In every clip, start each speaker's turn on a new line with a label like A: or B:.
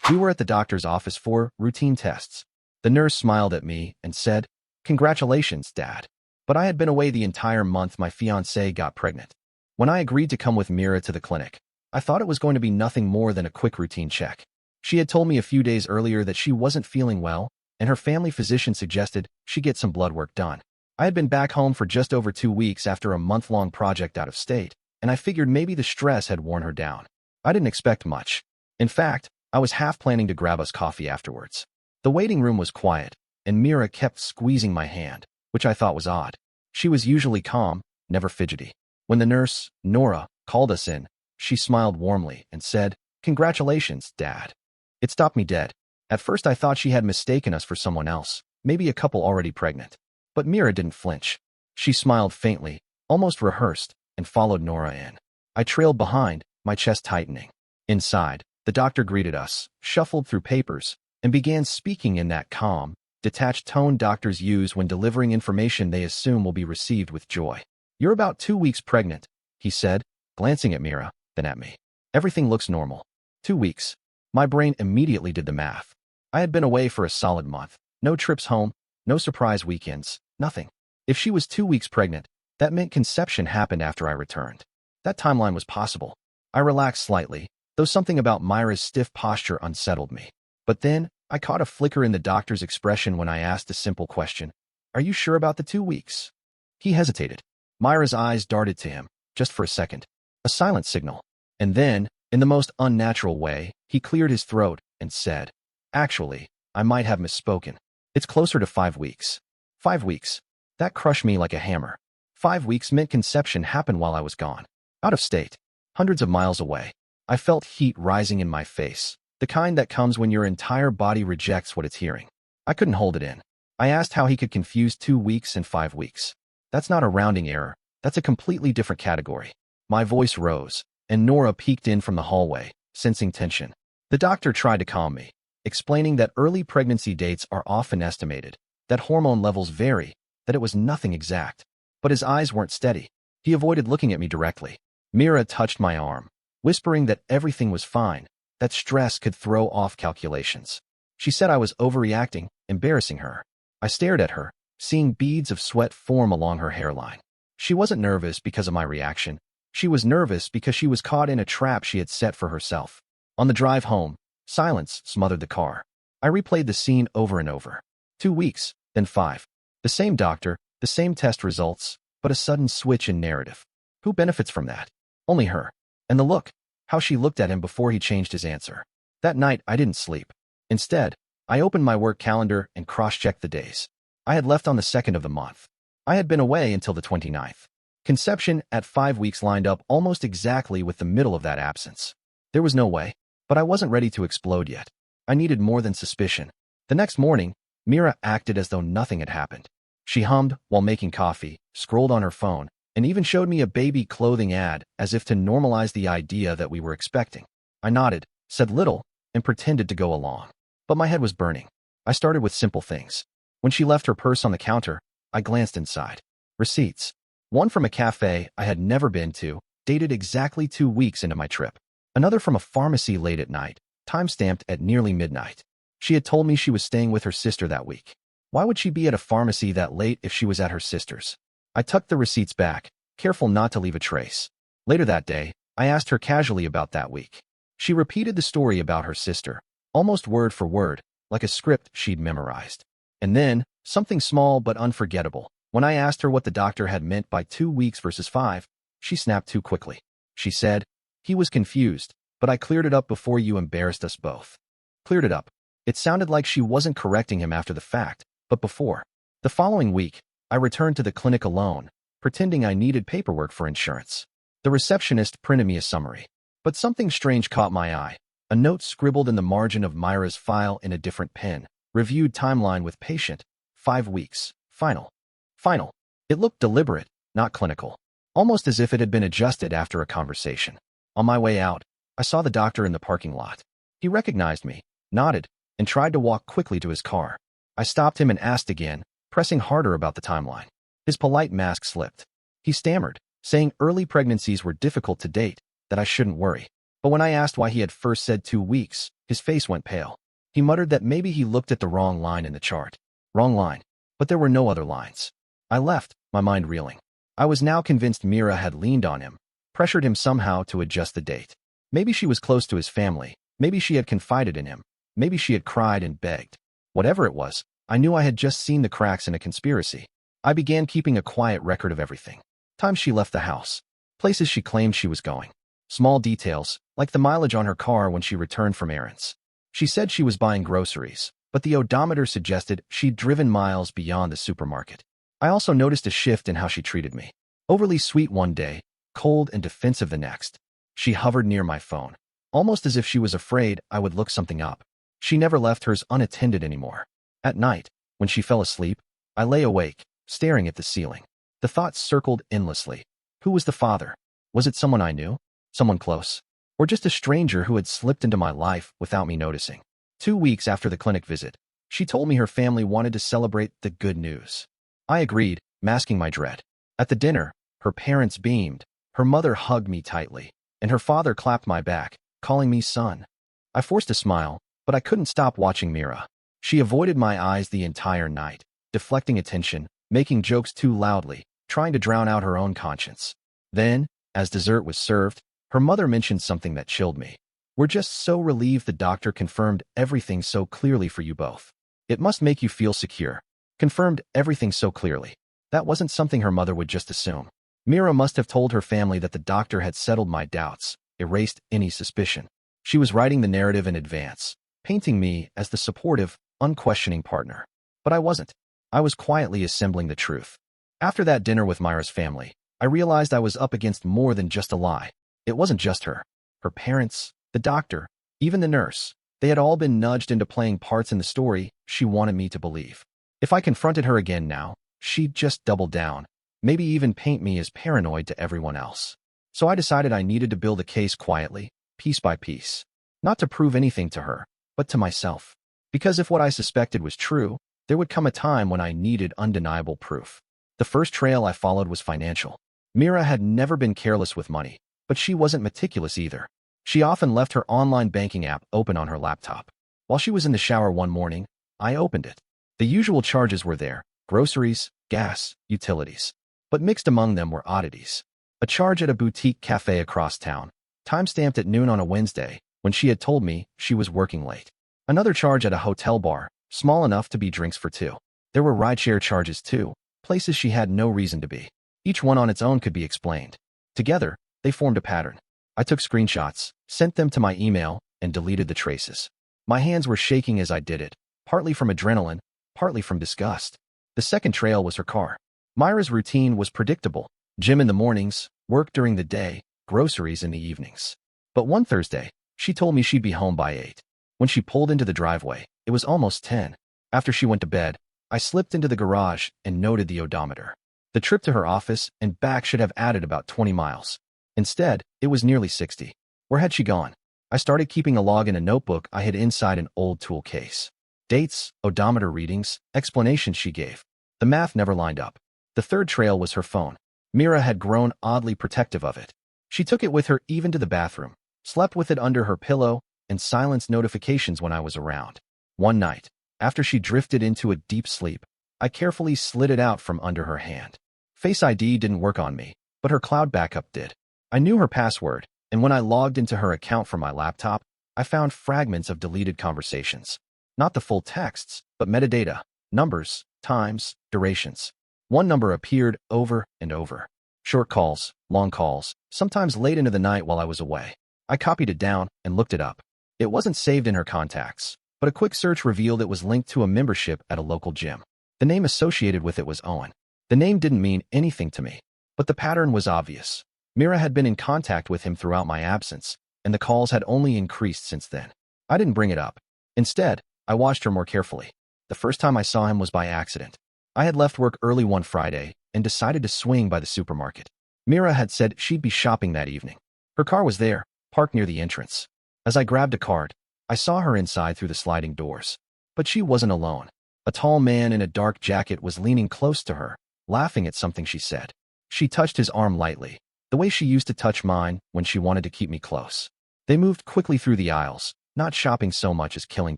A: We were at the doctor's office for routine tests. The nurse smiled at me and said, "Congratulations, Dad." But I had been away the entire month my fiancée got pregnant. When I agreed to come with Mira to the clinic, I thought it was going to be nothing more than a quick routine check. She had told me a few days earlier that she wasn't feeling well, and her family physician suggested she get some blood work done. I had been back home for just over 2 weeks after a month-long project out of state, and I figured maybe the stress had worn her down. I didn't expect much. In fact, I was half planning to grab us coffee afterwards. The waiting room was quiet, and Mira kept squeezing my hand, which I thought was odd. She was usually calm, never fidgety. When the nurse, Nora, called us in, she smiled warmly and said, "Congratulations, Dad." It stopped me dead. At first I thought she had mistaken us for someone else, maybe a couple already pregnant. But Mira didn't flinch. She smiled faintly, almost rehearsed, and followed Nora in. I trailed behind, my chest tightening. Inside, the doctor greeted us, shuffled through papers, and began speaking in that calm, detached tone doctors use when delivering information they assume will be received with joy. "You're about 2 weeks pregnant," he said, glancing at Mira, then at me. "Everything looks normal." 2 weeks. My brain immediately did the math. I had been away for a solid month. No trips home, no surprise weekends, nothing. If she was 2 weeks pregnant, that meant conception happened after I returned. That timeline was possible. I relaxed slightly, though something about Myra's stiff posture unsettled me. But then, I caught a flicker in the doctor's expression when I asked a simple question. "Are you sure about the 2 weeks?" He hesitated. Myra's eyes darted to him, just for a second. A silent signal. And then, in the most unnatural way, he cleared his throat and said, "Actually, I might have misspoken. It's closer to 5 weeks. 5 weeks. That crushed me like a hammer. 5 weeks meant conception happened while I was gone. Out of state. Hundreds of miles away. I felt heat rising in my face. The kind that comes when your entire body rejects what it's hearing. I couldn't hold it in. I asked how he could confuse 2 weeks and 5 weeks. That's not a rounding error. That's a completely different category. My voice rose, and Nora peeked in from the hallway, sensing tension. The doctor tried to calm me, explaining that early pregnancy dates are often estimated, that hormone levels vary, that it was nothing exact. But his eyes weren't steady. He avoided looking at me directly. Mira touched my arm, whispering that everything was fine, that stress could throw off calculations. She said I was overreacting, embarrassing her. I stared at her, seeing beads of sweat form along her hairline. She wasn't nervous because of my reaction. She was nervous because she was caught in a trap she had set for herself. On the drive home, silence smothered the car. I replayed the scene over and over. 2 weeks, then 5. The same doctor, the same test results, but a sudden switch in narrative. Who benefits from that? Only her. And the look, how she looked at him before he changed his answer. That night, I didn't sleep. Instead, I opened my work calendar and cross-checked the days. I had left on the 2nd of the month. I had been away until the 29th. Conception at 5 weeks lined up almost exactly with the middle of that absence. There was no way, but I wasn't ready to explode yet. I needed more than suspicion. The next morning, Mira acted as though nothing had happened. She hummed while making coffee, scrolled on her phone, and even showed me a baby clothing ad as if to normalize the idea that we were expecting. I nodded, said little, and pretended to go along. But my head was burning. I started with simple things. When she left her purse on the counter, I glanced inside. Receipts. One from a cafe I had never been to, dated exactly 2 weeks into my trip. Another from a pharmacy late at night, time-stamped at nearly midnight. She had told me she was staying with her sister that week. Why would she be at a pharmacy that late if she was at her sister's? I tucked the receipts back, careful not to leave a trace. Later that day, I asked her casually about that week. She repeated the story about her sister, almost word for word, like a script she'd memorized. And then, something small but unforgettable. When I asked her what the doctor had meant by 2 weeks versus 5, she snapped too quickly. She said, "He was confused, but I cleared it up before you embarrassed us both." Cleared it up. It sounded like she wasn't correcting him after the fact, but before. The following week, I returned to the clinic alone, pretending I needed paperwork for insurance. The receptionist printed me a summary. But something strange caught my eye. A note scribbled in the margin of Myra's file in a different pen. Reviewed timeline with patient. 5 weeks. Final. Final. It looked deliberate, not clinical. Almost as if it had been adjusted after a conversation. On my way out, I saw the doctor in the parking lot. He recognized me, nodded, and tried to walk quickly to his car. I stopped him and asked again, pressing harder about the timeline. His polite mask slipped. He stammered, saying early pregnancies were difficult to date, that I shouldn't worry. But when I asked why he had first said 2 weeks, His face went pale. He muttered that maybe he looked at the wrong line in the chart. Wrong line. But there were no other lines. I left, my mind reeling. I was now convinced Mira had leaned on him, pressured him somehow to adjust the date. Maybe she was close to his family. Maybe she had confided in him. Maybe she had cried and begged. Whatever it was, I knew I had just seen the cracks in a conspiracy. I began keeping a quiet record of everything. Times she left the house. Places she claimed she was going. Small details, like the mileage on her car when she returned from errands. She said she was buying groceries, but the odometer suggested she'd driven miles beyond the supermarket. I also noticed a shift in how she treated me. Overly sweet one day, cold and defensive the next. She hovered near my phone, almost as if she was afraid I would look something up. She never left hers unattended anymore. At night, when she fell asleep, I lay awake, staring at the ceiling. The thoughts circled endlessly. Who was the father? Was it someone I knew? Someone close? Or just a stranger who had slipped into my life without me noticing? 2 weeks after the clinic visit, she told me her family wanted to celebrate the good news. I agreed, masking my dread. At the dinner, her parents beamed. Her mother hugged me tightly, and her father clapped my back, calling me son. I forced a smile, but I couldn't stop watching Mira. She avoided my eyes the entire night, deflecting attention, making jokes too loudly, trying to drown out her own conscience. Then, as dessert was served, her mother mentioned something that chilled me. We're just so relieved the doctor confirmed everything so clearly for you both. It must make you feel secure. Confirmed everything so clearly. That wasn't something her mother would just assume. Mira must have told her family that the doctor had settled my doubts, erased any suspicion. She was writing the narrative in advance, painting me as the supportive, unquestioning partner. But I wasn't. I was quietly assembling the truth. After that dinner with Myra's family, I realized I was up against more than just a lie. It wasn't just her. Her parents, the doctor, even the nurse. They had all been nudged into playing parts in the story she wanted me to believe. If I confronted her again now, she'd just double down, maybe even paint me as paranoid to everyone else. So I decided I needed to build a case quietly, piece by piece. Not to prove anything to her, but to myself. Because if what I suspected was true, there would come a time when I needed undeniable proof. The first trail I followed was financial. Mira had never been careless with money, but she wasn't meticulous either. She often left her online banking app open on her laptop. While she was in the shower one morning, I opened it. The usual charges were there: groceries, gas, utilities. But mixed among them were oddities. A charge at a boutique cafe across town, time-stamped at noon on a Wednesday, when she had told me she was working late. Another charge at a hotel bar, small enough to be drinks for two. There were rideshare charges too, places she had no reason to be. Each one on its own could be explained. Together, they formed a pattern. I took screenshots, sent them to my email, and deleted the traces. My hands were shaking as I did it, partly from adrenaline, partly from disgust. The second trail was her car. Myra's routine was predictable: gym in the mornings, work during the day, groceries in the evenings. But one Thursday, she told me she'd be home by 8. When she pulled into the driveway, it was almost 10. After she went to bed, I slipped into the garage and noted the odometer. The trip to her office and back should have added about 20 miles. Instead, it was nearly 60. Where had she gone? I started keeping a log in a notebook I hid inside an old tool case. Dates, odometer readings, explanations she gave. The math never lined up. The third trail was her phone. Mira had grown oddly protective of it. She took it with her even to the bathroom, slept with it under her pillow, and silenced notifications when I was around. One night, after she drifted into a deep sleep, I carefully slid it out from under her hand. Face ID didn't work on me, but her cloud backup did. I knew her password, and when I logged into her account from my laptop, I found fragments of deleted conversations. Not the full texts, but metadata, numbers, times, durations. One number appeared over and over. Short calls, long calls, sometimes late into the night while I was away. I copied it down and looked it up. It wasn't saved in her contacts, but a quick search revealed it was linked to a membership at a local gym. The name associated with it was Owen. The name didn't mean anything to me, but the pattern was obvious. Mira had been in contact with him throughout my absence, and the calls had only increased since then. I didn't bring it up. Instead, I watched her more carefully. The first time I saw him was by accident. I had left work early one Friday and decided to swing by the supermarket. Mira had said she'd be shopping that evening. Her car was there, parked near the entrance. As I grabbed a card, I saw her inside through the sliding doors. But she wasn't alone. A tall man in a dark jacket was leaning close to her, laughing at something she said. She touched his arm lightly, the way she used to touch mine when she wanted to keep me close. They moved quickly through the aisles, not shopping so much as killing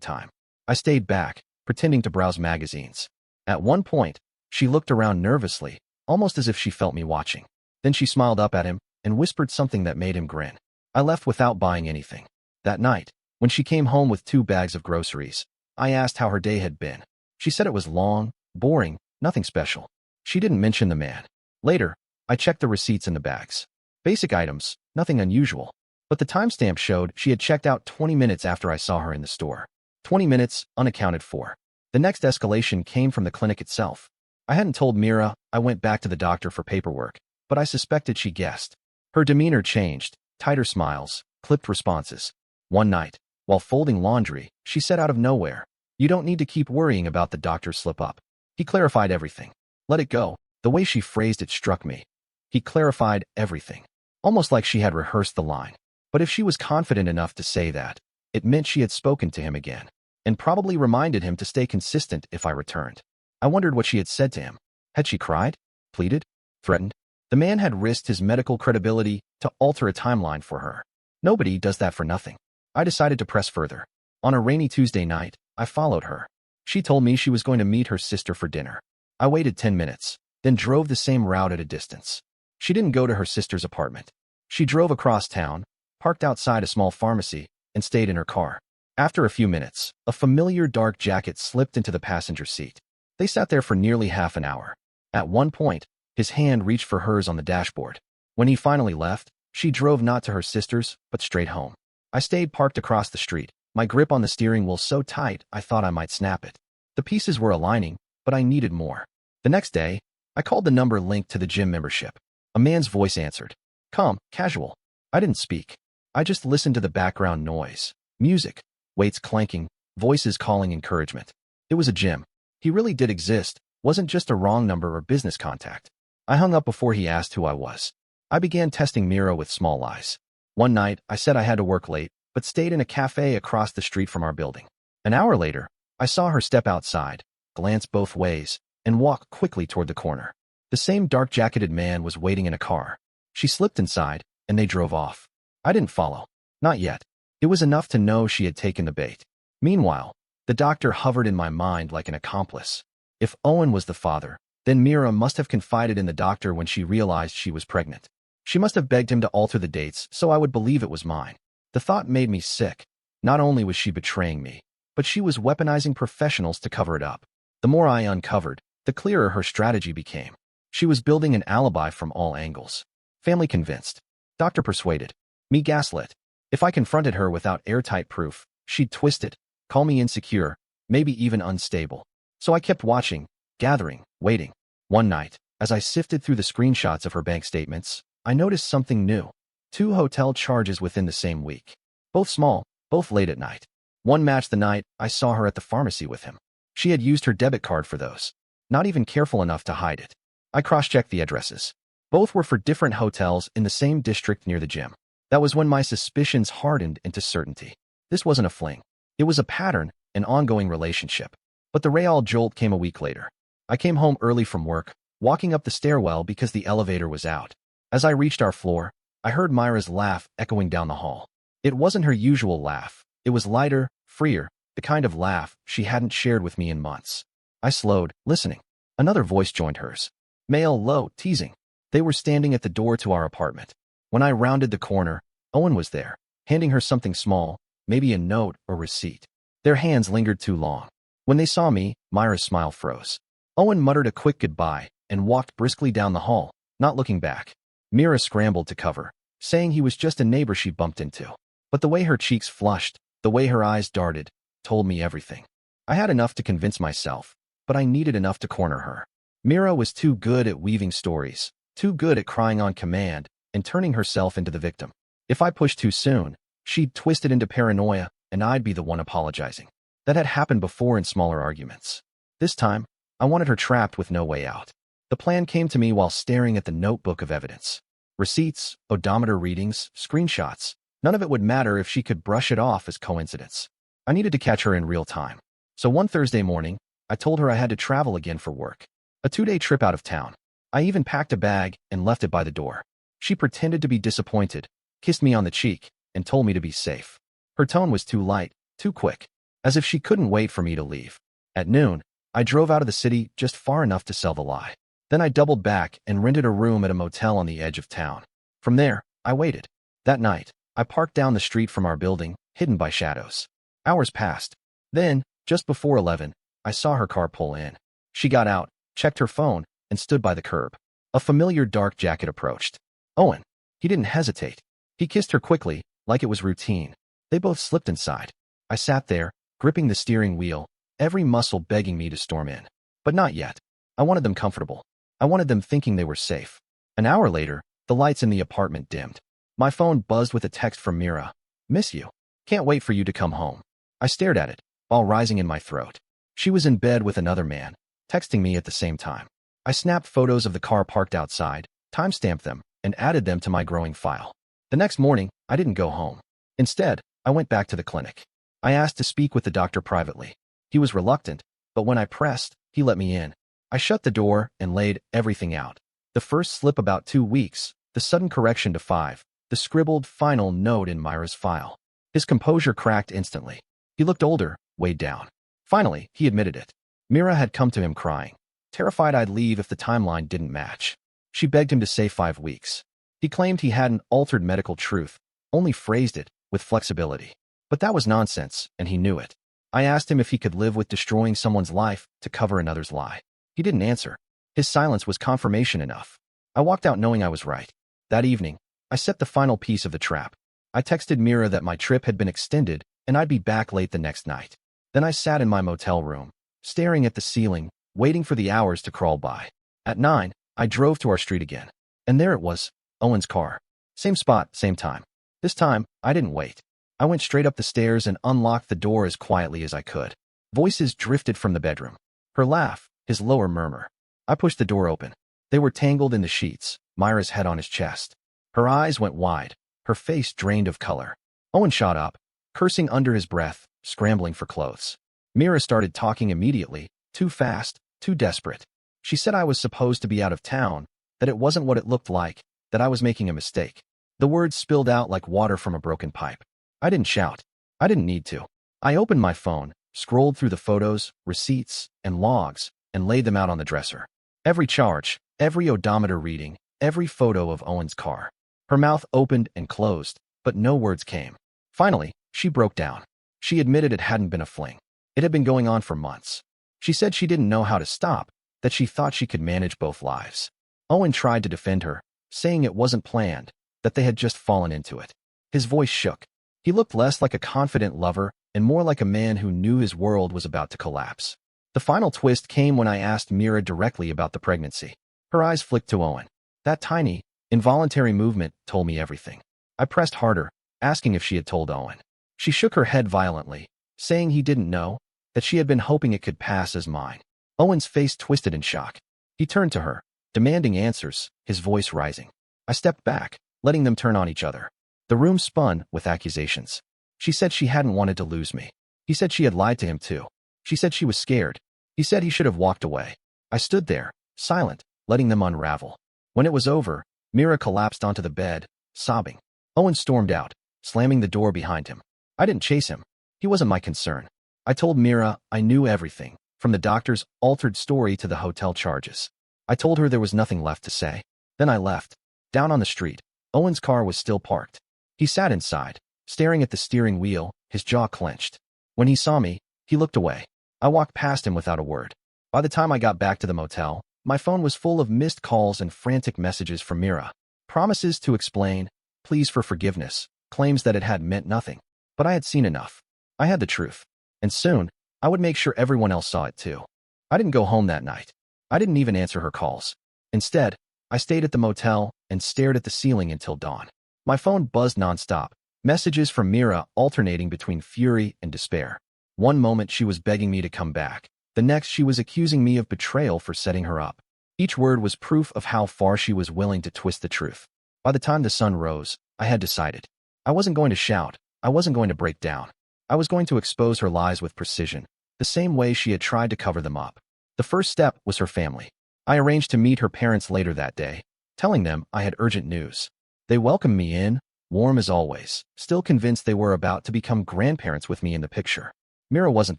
A: time. I stayed back, pretending to browse magazines. At one point, she looked around nervously, almost as if she felt me watching. Then she smiled up at him and whispered something that made him grin. I left without buying anything. That night, when she came home with 2 bags of groceries, I asked how her day had been. She said it was long, boring, nothing special. She didn't mention the man. Later, I checked the receipts in the bags. Basic items, nothing unusual. But the timestamp showed she had checked out 20 minutes after I saw her in the store. 20 minutes, unaccounted for. The next escalation came from the clinic itself. I hadn't told Mira I went back to the doctor for paperwork, but I suspected she guessed. Her demeanor changed, tighter smiles, clipped responses. One night, while folding laundry, she said out of nowhere, "You don't need to keep worrying about the doctor's slip-up. He clarified everything. Let it go." The way she phrased it struck me. He clarified everything. Almost like she had rehearsed the line. But if she was confident enough to say that, it meant she had spoken to him again, and probably reminded him to stay consistent if I returned. I wondered what she had said to him. Had she cried? Pleaded? Threatened? The man had risked his medical credibility to alter a timeline for her. Nobody does that for nothing. I decided to press further. On a rainy Tuesday night, I followed her. She told me she was going to meet her sister for dinner. I waited 10 minutes, then drove the same route at a distance. She didn't go to her sister's apartment. She drove across town, parked outside a small pharmacy, and stayed in her car. After a few minutes, a familiar dark jacket slipped into the passenger seat. They sat there for nearly half an hour. At one point, his hand reached for hers on the dashboard. When he finally left, she drove not to her sister's, but straight home. I stayed parked across the street, my grip on the steering wheel so tight I thought I might snap it. The pieces were aligning, but I needed more. The next day, I called the number linked to the gym membership. A man's voice answered. Calm, casual. I didn't speak. I just listened to the background noise. Music, weights clanking, voices calling encouragement. It was a gym. He really did exist, wasn't just a wrong number or business contact. I hung up before he asked who I was. I began testing Mira with small lies. One night, I said I had to work late, but stayed in a cafe across the street from our building. An hour later, I saw her step outside, glance both ways, and walk quickly toward the corner. The same dark-jacketed man was waiting in a car. She slipped inside, and they drove off. I didn't follow. Not yet. It was enough to know she had taken the bait. Meanwhile, the doctor hovered in my mind like an accomplice. If Owen was the father, then Mira must have confided in the doctor when she realized she was pregnant. She must have begged him to alter the dates so I would believe it was mine. The thought made me sick. Not only was she betraying me, but she was weaponizing professionals to cover it up. The more I uncovered, the clearer her strategy became. She was building an alibi from all angles. Family convinced. Doctor persuaded. Me gaslit. If I confronted her without airtight proof, she'd twist it, call me insecure, maybe even unstable. So I kept watching, gathering, waiting. One night, as I sifted through the screenshots of her bank statements, I noticed something new. 2 hotel charges within the same week. Both small, both late at night. One matched the night I saw her at the pharmacy with him. She had used her debit card for those. Not even careful enough to hide it. I cross-checked the addresses. Both were for different hotels in the same district near the gym. That was when my suspicions hardened into certainty. This wasn't a fling. It was a pattern, an ongoing relationship. But the real jolt came a week later. I came home early from work, walking up the stairwell because the elevator was out. As I reached our floor, I heard Myra's laugh echoing down the hall. It wasn't her usual laugh. It was lighter, freer, the kind of laugh she hadn't shared with me in months. I slowed, listening. Another voice joined hers. Male, low, teasing. They were standing at the door to our apartment. When I rounded the corner, Owen was there, handing her something small, maybe a note or receipt. Their hands lingered too long. When they saw me, Myra's smile froze. Owen muttered a quick goodbye and walked briskly down the hall, not looking back. Mira scrambled to cover, saying he was just a neighbor she bumped into. But the way her cheeks flushed, the way her eyes darted, told me everything. I had enough to convince myself, but I needed enough to corner her. Mira was too good at weaving stories, too good at crying on command and turning herself into the victim. If I pushed too soon, she'd twist it into paranoia, and I'd be the one apologizing. That had happened before in smaller arguments. This time, I wanted her trapped with no way out. The plan came to me while staring at the notebook of evidence. Receipts, odometer readings, screenshots. None of it would matter if she could brush it off as coincidence. I needed to catch her in real time. So one Thursday morning, I told her I had to travel again for work. A 2-day trip out of town. I even packed a bag and left it by the door. She pretended to be disappointed, kissed me on the cheek, and told me to be safe. Her tone was too light, too quick, as if she couldn't wait for me to leave. At noon, I drove out of the city just far enough to sell the lie. Then I doubled back and rented a room at a motel on the edge of town. From there, I waited. That night, I parked down the street from our building, hidden by shadows. Hours passed. Then, just before 11, I saw her car pull in. She got out, checked her phone, and stood by the curb. A familiar dark jacket approached. Owen. He didn't hesitate. He kissed her quickly, like it was routine. They both slipped inside. I sat there, gripping the steering wheel, every muscle begging me to storm in. But not yet. I wanted them comfortable. I wanted them thinking they were safe. An hour later, the lights in the apartment dimmed. My phone buzzed with a text from Mira. Miss you. Can't wait for you to come home. I stared at it, all rising in my throat. She was in bed with another man, texting me at the same time. I snapped photos of the car parked outside, timestamped them, and added them to my growing file. The next morning, I didn't go home. Instead, I went back to the clinic. I asked to speak with the doctor privately. He was reluctant, but when I pressed, he let me in. I shut the door and laid everything out. The first slip about 2 weeks, the sudden correction to 5, the scribbled final note in Myra's file. His composure cracked instantly. He looked older, weighed down. Finally, he admitted it. Mira had come to him crying, terrified I'd leave if the timeline didn't match. She begged him to say 5 weeks. He claimed he hadn't altered medical truth, only phrased it with flexibility. But that was nonsense, and he knew it. I asked him if he could live with destroying someone's life to cover another's lie. He didn't answer. His silence was confirmation enough. I walked out knowing I was right. That evening, I set the final piece of the trap. I texted Mira that my trip had been extended and I'd be back late the next night. Then I sat in my motel room, staring at the ceiling, waiting for the hours to crawl by. At 9, I drove to our street again. And there it was, Owen's car. Same spot, same time. This time, I didn't wait. I went straight up the stairs and unlocked the door as quietly as I could. Voices drifted from the bedroom. Her laugh, his lower murmur. I pushed the door open. They were tangled in the sheets, Myra's head on his chest. Her eyes went wide, her face drained of color. Owen shot up, cursing under his breath, scrambling for clothes. Mira started talking immediately, too fast, too desperate. She said I was supposed to be out of town, that it wasn't what it looked like, that I was making a mistake. The words spilled out like water from a broken pipe. I didn't shout. I didn't need to. I opened my phone, scrolled through the photos, receipts, and logs, and laid them out on the dresser. Every charge, every odometer reading, every photo of Owen's car. Her mouth opened and closed, but no words came. Finally, she broke down. She admitted it hadn't been a fling. It had been going on for months. She said she didn't know how to stop, that she thought she could manage both lives. Owen tried to defend her, saying it wasn't planned, that they had just fallen into it. His voice shook. He looked less like a confident lover and more like a man who knew his world was about to collapse. The final twist came when I asked Mira directly about the pregnancy. Her eyes flicked to Owen. That tiny, involuntary movement told me everything. I pressed harder, asking if she had told Owen. She shook her head violently, saying he didn't know, that she had been hoping it could pass as mine. Owen's face twisted in shock. He turned to her, demanding answers, his voice rising. I stepped back, letting them turn on each other. The room spun with accusations. She said she hadn't wanted to lose me. He said she had lied to him too. She said she was scared. He said he should have walked away. I stood there, silent, letting them unravel. When it was over, Mira collapsed onto the bed, sobbing. Owen stormed out, slamming the door behind him. I didn't chase him. He wasn't my concern. I told Mira I knew everything, from the doctor's altered story to the hotel charges. I told her there was nothing left to say. Then I left. Down on the street, Owen's car was still parked. He sat inside, staring at the steering wheel, his jaw clenched. When he saw me, he looked away. I walked past him without a word. By the time I got back to the motel, my phone was full of missed calls and frantic messages from Mira. Promises to explain, pleas for forgiveness, claims that it had meant nothing. But I had seen enough. I had the truth. And soon, I would make sure everyone else saw it too. I didn't go home that night. I didn't even answer her calls. Instead, I stayed at the motel and stared at the ceiling until dawn. My phone buzzed nonstop, messages from Mira alternating between fury and despair. One moment she was begging me to come back. The next she was accusing me of betrayal for setting her up. Each word was proof of how far she was willing to twist the truth. By the time the sun rose, I had decided. I wasn't going to shout. I wasn't going to break down. I was going to expose her lies with precision, the same way she had tried to cover them up. The first step was her family. I arranged to meet her parents later that day, telling them I had urgent news. They welcomed me in, warm as always, still convinced they were about to become grandparents with me in the picture. Mira wasn't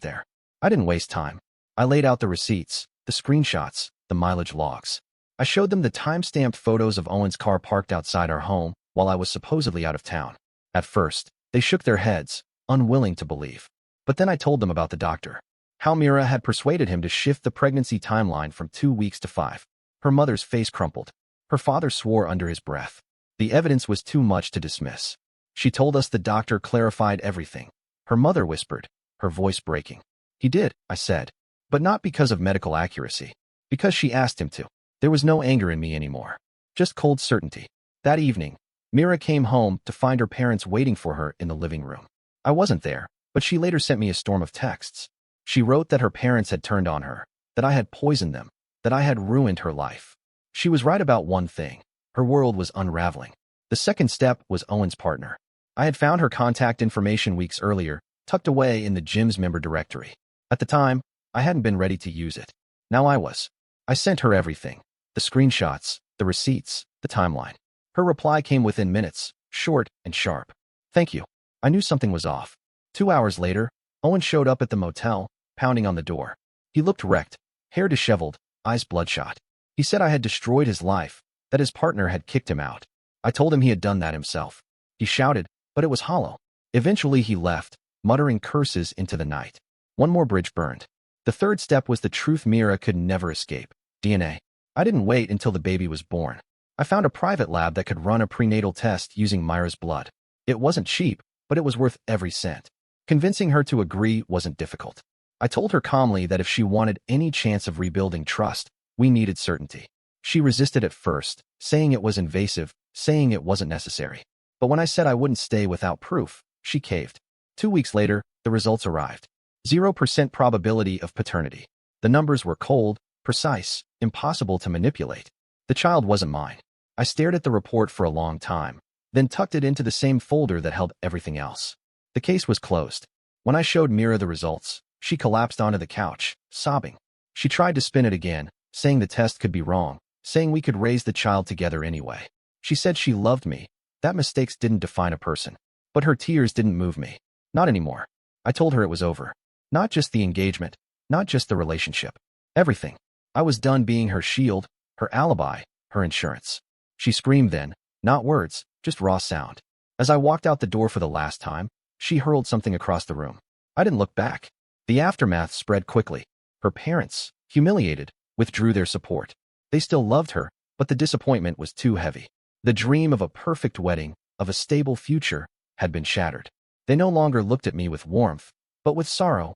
A: there. I didn't waste time. I laid out the receipts, the screenshots, the mileage logs. I showed them the time-stamped photos of Owen's car parked outside our home while I was supposedly out of town. At first, they shook their heads, unwilling to believe. But then I told them about the doctor. How Mira had persuaded him to shift the pregnancy timeline from 2 weeks to 5. Her mother's face crumpled. Her father swore under his breath. The evidence was too much to dismiss. She told us the doctor clarified everything. Her mother whispered, her voice breaking. He did, I said. But not because of medical accuracy. Because she asked him to. There was no anger in me anymore. Just cold certainty. That evening, Mira came home to find her parents waiting for her in the living room. I wasn't there, but she later sent me a storm of texts. She wrote that her parents had turned on her, that I had poisoned them, that I had ruined her life. She was right about one thing. Her world was unraveling. The second step was Owen's partner. I had found her contact information weeks earlier, tucked away in the gym's member directory. At the time, I hadn't been ready to use it. Now I was. I sent her everything. The screenshots, the receipts, the timeline. Her reply came within minutes, short and sharp. Thank you. I knew something was off. 2 hours later, Owen showed up at the motel, pounding on the door. He looked wrecked, hair disheveled, eyes bloodshot. He said I had destroyed his life, that his partner had kicked him out. I told him he had done that himself. He shouted, but it was hollow. Eventually he left, muttering curses into the night. One more bridge burned. The third step was the truth Mira could never escape. DNA. I didn't wait until the baby was born. I found a private lab that could run a prenatal test using Myra's blood. It wasn't cheap, but it was worth every cent. Convincing her to agree wasn't difficult. I told her calmly that if she wanted any chance of rebuilding trust, we needed certainty. She resisted at first, saying it was invasive, saying it wasn't necessary. But when I said I wouldn't stay without proof, she caved. 2 weeks later, the results arrived. 0% probability of paternity. The numbers were cold, precise, impossible to manipulate. The child wasn't mine. I stared at the report for a long time, then tucked it into the same folder that held everything else. The case was closed. When I showed Mira the results, she collapsed onto the couch, sobbing. She tried to spin it again, saying the test could be wrong, saying we could raise the child together anyway. She said she loved me, that mistakes didn't define a person. But her tears didn't move me. Not anymore. I told her it was over. Not just the engagement, not just the relationship. Everything. I was done being her shield, her alibi, her insurance. She screamed then, not words, just raw sound. As I walked out the door for the last time, she hurled something across the room. I didn't look back. The aftermath spread quickly. Her parents, humiliated, withdrew their support. They still loved her, but the disappointment was too heavy. The dream of a perfect wedding, of a stable future, had been shattered. They no longer looked at me with warmth, but with sorrow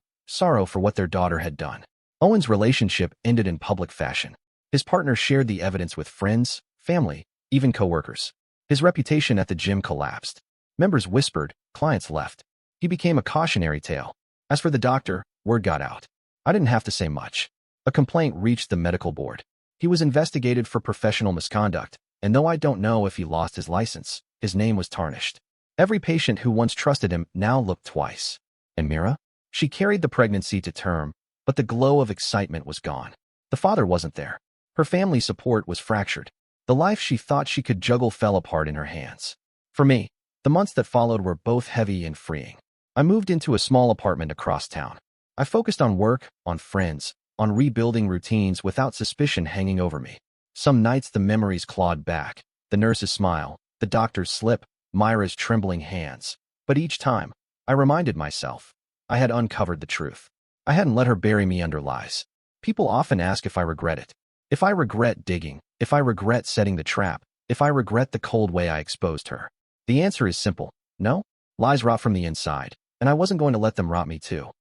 A: for what their daughter had done. Owen's relationship ended in public fashion. His partner shared the evidence with friends, family, even coworkers. His reputation at the gym collapsed. Members whispered, clients left. He became a cautionary tale. As for the doctor, word got out. I didn't have to say much. A complaint reached the medical board. He was investigated for professional misconduct, and though I don't know if he lost his license, his name was tarnished. Every patient who once trusted him now looked twice. And Mira? She carried the pregnancy to term, but the glow of excitement was gone. The father wasn't there. Her family support was fractured. The life she thought she could juggle fell apart in her hands. For me, the months that followed were both heavy and freeing. I moved into a small apartment across town. I focused on work, on friends, on rebuilding routines without suspicion hanging over me. Some nights the memories clawed back, the nurse's smile, the doctor's slip, Myra's trembling hands. But each time, I reminded myself, I had uncovered the truth. I hadn't let her bury me under lies. People often ask if I regret it. If I regret digging, if I regret setting the trap, if I regret the cold way I exposed her. The answer is simple. No. Lies rot from the inside, and I wasn't going to let them rot me too.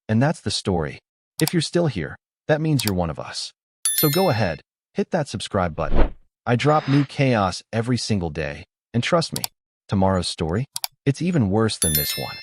A: And that's the story. If you're still here, that means you're one of us. So go ahead, hit that subscribe button. I drop new chaos every single day, and trust me, tomorrow's story, it's even worse than this one.